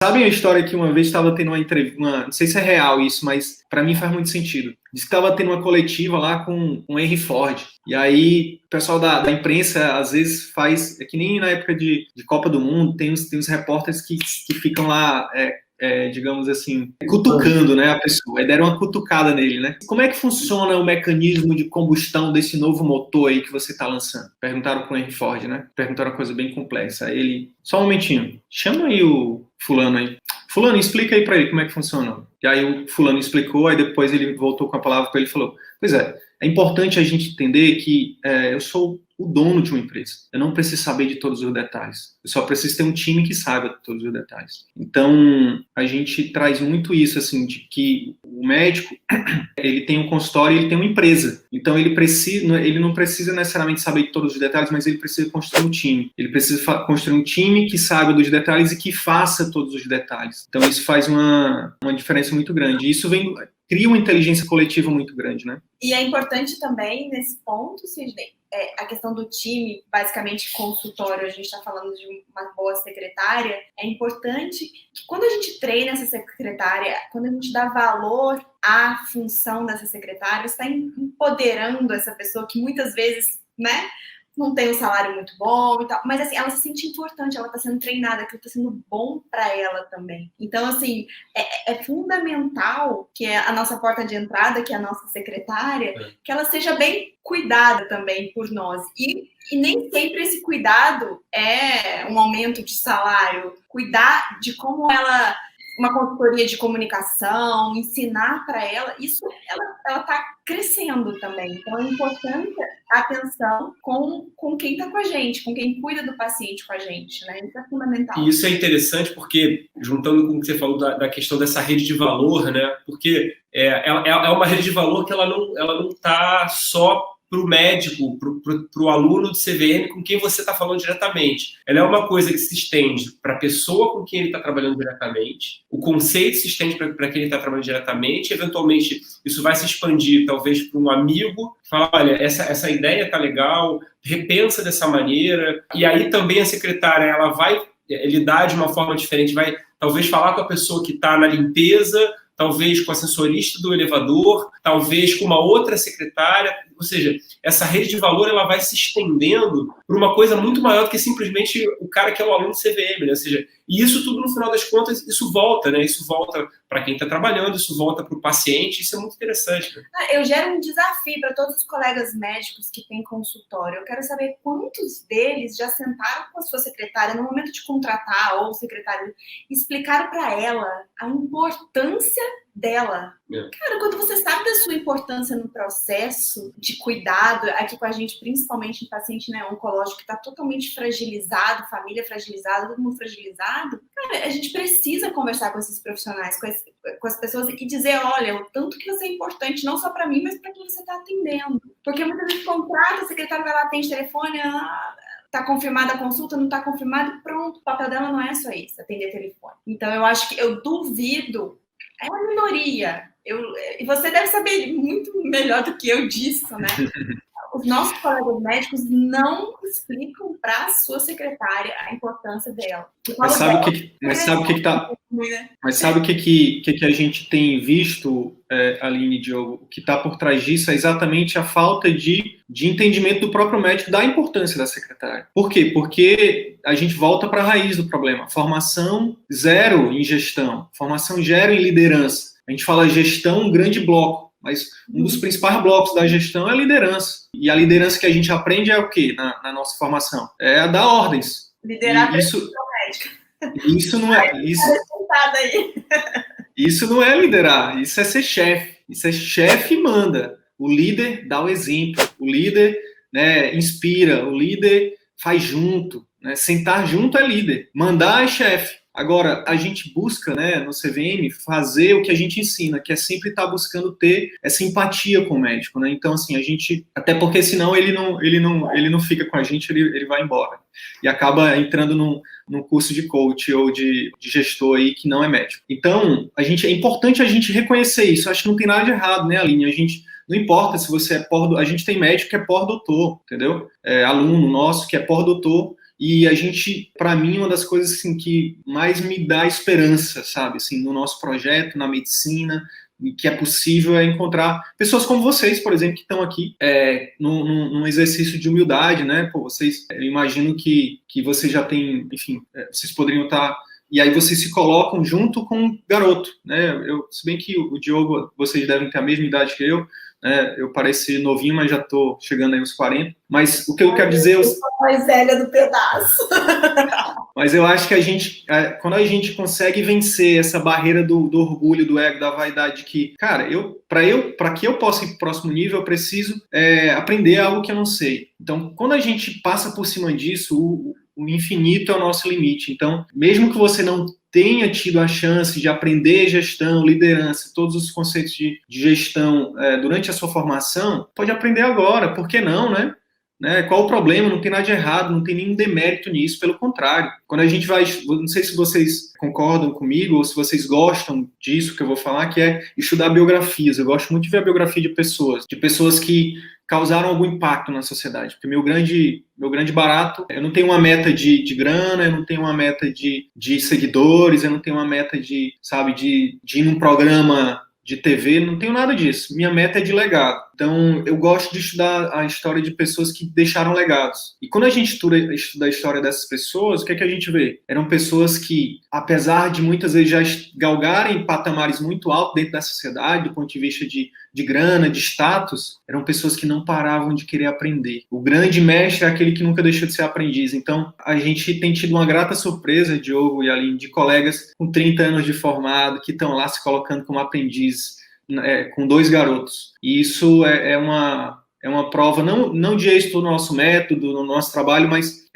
Sabe a história que uma vez estava tendo uma entrevista, não sei se é real isso, mas para mim faz muito sentido. Diz que estava tendo uma coletiva lá com o Henry Ford. E aí o pessoal da imprensa às vezes faz, é que nem na época de Copa do Mundo, tem uns repórteres que ficam lá, digamos assim, cutucando, né, a pessoa. Aí deram uma cutucada nele, né? Como é que funciona o mecanismo de combustão desse novo motor aí que você está lançando? Perguntaram para o Henry Ford, né? Perguntaram uma coisa bem complexa. Aí ele, só um momentinho, chama aí o fulano aí. Fulano, explica aí para ele como é que funciona. E aí o fulano explicou, aí depois ele voltou com a palavra para ele e falou, pois é importante a gente entender que eu sou o dono de uma empresa. Eu não preciso saber de todos os detalhes. Eu só preciso ter um time que saiba de todos os detalhes. Então, a gente traz muito isso, assim, de que o médico, ele tem um consultório e ele tem uma empresa. Então, ele não precisa necessariamente saber de todos os detalhes, mas ele precisa construir um time. Ele precisa construir um time que saiba dos detalhes e que faça todos os detalhes. Então, isso faz uma diferença muito grande. E isso cria uma inteligência coletiva muito grande, né? E é importante também, nesse ponto, Sidney, a questão do time, basicamente consultório, a gente está falando de uma boa secretária, é importante que quando a gente treina essa secretária, quando a gente dá valor à função dessa secretária, está empoderando essa pessoa que muitas vezes, né, não tem um salário muito bom e tal, mas assim, ela se sente importante, ela está sendo treinada, aquilo está sendo bom para ela também. Então, assim, é fundamental que a nossa porta de entrada, que é a nossa secretária, que ela seja bem cuidada também por nós. E nem sempre esse cuidado é um aumento de salário. Cuidar de como ela... uma consultoria de comunicação, ensinar para ela, isso ela está crescendo também. Então, é importante a atenção com quem está com a gente, com quem cuida do paciente com a gente, né? Isso é fundamental. E isso é interessante porque, juntando com o que você falou da questão dessa rede de valor, né? Porque é uma rede de valor que ela não está só para o médico, para o aluno de CVM com quem você está falando diretamente. Ela é uma coisa que se estende para a pessoa com quem ele está trabalhando diretamente, o conceito se estende para quem ele está trabalhando diretamente, eventualmente isso vai se expandir talvez para um amigo, falar, olha, essa ideia está legal, repensa dessa maneira, e aí também a secretária ela vai lidar de uma forma diferente, vai talvez falar com a pessoa que está na limpeza, talvez com a assessorista do elevador, talvez com uma outra secretária, ou seja, essa rede de valor ela vai se estendendo para uma coisa muito maior do que simplesmente o cara que é o aluno do CVM, né? Ou seja, e isso tudo, no final das contas, isso volta, né? Isso volta para quem está trabalhando, isso volta para o paciente, isso é muito interessante. Né? Eu gero um desafio para todos os colegas médicos que têm consultório. Eu quero saber quantos deles já sentaram com a sua secretária no momento de contratar ou secretário, explicaram para ela a importância dela. Cara, quando você sabe da sua importância no processo de cuidado, aqui com a gente, principalmente em paciente, né, oncológico, que está totalmente fragilizado, família fragilizada, todo mundo fragilizado, cara, a gente precisa conversar com esses profissionais, com as pessoas e dizer, olha, o tanto que você é importante, não só para mim, mas para quem você está atendendo. Porque muitas vezes contrata, a secretária vai lá, atende telefone, tá confirmada a consulta, não tá confirmado, pronto, o papel dela não é só isso, atender telefone. Então, eu acho que eu duvido, é uma minoria, e você deve saber muito melhor do que eu disso, né? Os nossos colegas médicos não explicam para a sua secretária a importância dela. Mas sabe o que a gente tem visto, Aline e Diogo? O que está por trás disso é exatamente a falta de entendimento do próprio médico da importância da secretária. Por quê? Porque a gente volta para a raiz do problema. Formação zero em gestão, formação zero em liderança. A gente fala gestão, um grande bloco. Mas um dos principais blocos da gestão é a liderança. E a liderança que a gente aprende é o quê na nossa formação? É a dar ordens. Liderar isso não é... Isso não é liderar, isso é ser chefe. Isso é chefe e manda. O líder dá o exemplo. O líder, né, inspira. O líder faz junto. Né? Sentar junto é líder. Mandar é chefe. Agora, a gente busca, né, no CVM, fazer o que a gente ensina, que é sempre estar buscando ter essa empatia com o médico, né? Então, assim, a gente... Até porque, senão, ele não fica com a gente, ele vai embora. E acaba entrando num curso de coach ou de gestor aí que não é médico. Então, é importante a gente reconhecer isso. Acho que não tem nada de errado, né, Aline? Não importa se você é a gente tem médico que é pós-doutor, entendeu? Aluno nosso que é pós-doutor, E a gente, para mim, uma das coisas assim, que mais me dá esperança, sabe, assim, no nosso projeto, na medicina, e que é possível é encontrar pessoas como vocês, por exemplo, que estão aqui num exercício de humildade, né? Pô, vocês, eu imagino que vocês já têm, enfim, vocês poderiam estar... E aí vocês se colocam junto com um garoto, né? Se bem que o Diogo, vocês devem ter a mesma idade que eu, né? Eu pareço novinho, mas já estou chegando aí aos 40. Mas o que eu quero dizer... Eu sou a mais velha do pedaço. Mas eu acho que quando a gente consegue vencer essa barreira do orgulho, do ego, da vaidade, que, cara, para que eu possa ir para o próximo nível, eu preciso aprender algo que eu não sei. Então, quando a gente passa por cima disso, o infinito é o nosso limite. Então, mesmo que você não tenha tido a chance de aprender gestão, liderança, todos os conceitos de gestão durante a sua formação, pode aprender agora, por que não, né? Qual o problema? Não tem nada de errado, não tem nenhum demérito nisso, pelo contrário. Quando a gente vai, não sei se vocês concordam comigo ou se vocês gostam disso que eu vou falar, que é estudar biografias. Eu gosto muito de ver a biografia de pessoas que causaram algum impacto na sociedade, porque meu grande barato, eu não tenho uma meta de grana, eu não tenho uma meta de seguidores, eu não tenho uma meta de ir num programa de TV, não tenho nada disso. Minha meta é de legado. Então, eu gosto de estudar a história de pessoas que deixaram legados. E quando a gente estuda a história dessas pessoas, o que é que a gente vê? Eram pessoas que, apesar de muitas vezes já galgarem patamares muito altos dentro da sociedade, do ponto de vista de grana, de status, eram pessoas que não paravam de querer aprender. O grande mestre é aquele que nunca deixou de ser aprendiz. Então, a gente tem tido uma grata surpresa, Diogo e Aline, de colegas com 30 anos de formado, que estão lá se colocando como aprendizes, com 2 garotos. E isso é uma prova, não de êxito no nosso método, no nosso trabalho, mas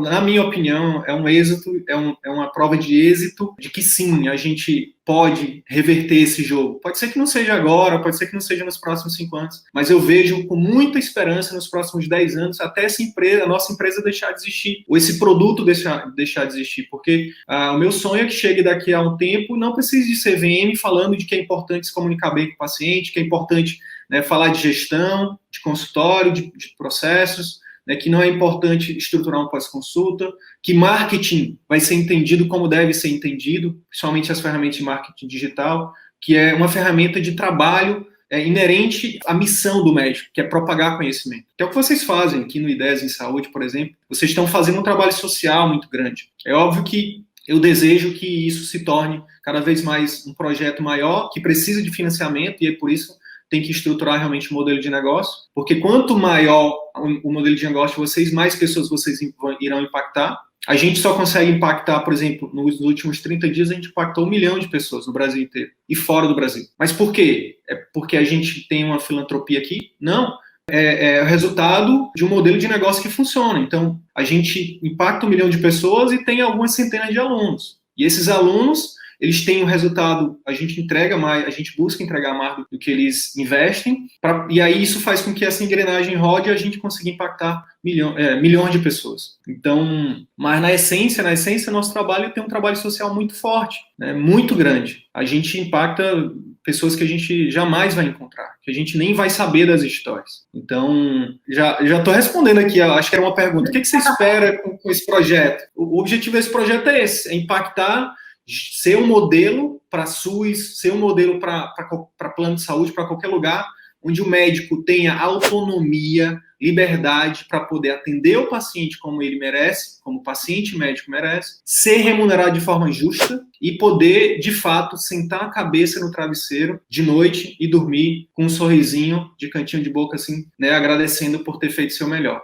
na minha opinião, é um êxito, é uma prova de êxito, de que sim, a gente pode reverter esse jogo. Pode ser que não seja agora, pode ser que não seja nos próximos 5 anos, mas eu vejo com muita esperança nos próximos 10 anos, até a nossa empresa deixar de existir, ou esse produto deixar de existir, porque o meu sonho é que chegue daqui a um tempo, não precise de CVM falando de que é importante se comunicar bem com o paciente, que é importante, né, falar de gestão, de consultório, de processos, que não é importante estruturar um pós-consulta, que marketing vai ser entendido como deve ser entendido, principalmente as ferramentas de marketing digital, que é uma ferramenta de trabalho inerente à missão do médico, que é propagar conhecimento. Que é o que vocês fazem aqui no Ideias em Saúde, por exemplo. Vocês estão fazendo um trabalho social muito grande. É óbvio que eu desejo que isso se torne cada vez mais um projeto maior, que precisa de financiamento, e é por isso tem que estruturar realmente o modelo de negócio, porque quanto maior o modelo de negócio de vocês, mais pessoas vocês irão impactar. A gente só consegue impactar, por exemplo, nos últimos 30 dias, a gente impactou 1 milhão de pessoas no Brasil inteiro e fora do Brasil. Mas por quê? É porque a gente tem uma filantropia aqui? Não. É o resultado de um modelo de negócio que funciona. Então, a gente impacta 1 milhão de pessoas e tem algumas centenas de alunos. E esses alunos, eles têm o resultado, a gente entrega mais, a gente busca entregar mais do que eles investem, e aí isso faz com que essa engrenagem rode e a gente consiga impactar milhões de pessoas. Então, mas na essência, nosso trabalho tem um trabalho social muito forte, né, muito grande. A gente impacta pessoas que a gente jamais vai encontrar, que a gente nem vai saber das histórias. Então, já estou respondendo aqui, acho que era uma pergunta. O que você espera com esse projeto? O objetivo desse projeto é esse, é impactar, ser um modelo para SUS, ser um modelo para plano de saúde, para qualquer lugar, onde o médico tenha autonomia, liberdade para poder atender o paciente como ele merece, como o paciente médico merece, ser remunerado de forma justa e poder, de fato, sentar a cabeça no travesseiro de noite e dormir com um sorrisinho de cantinho de boca, assim, né, agradecendo por ter feito seu melhor.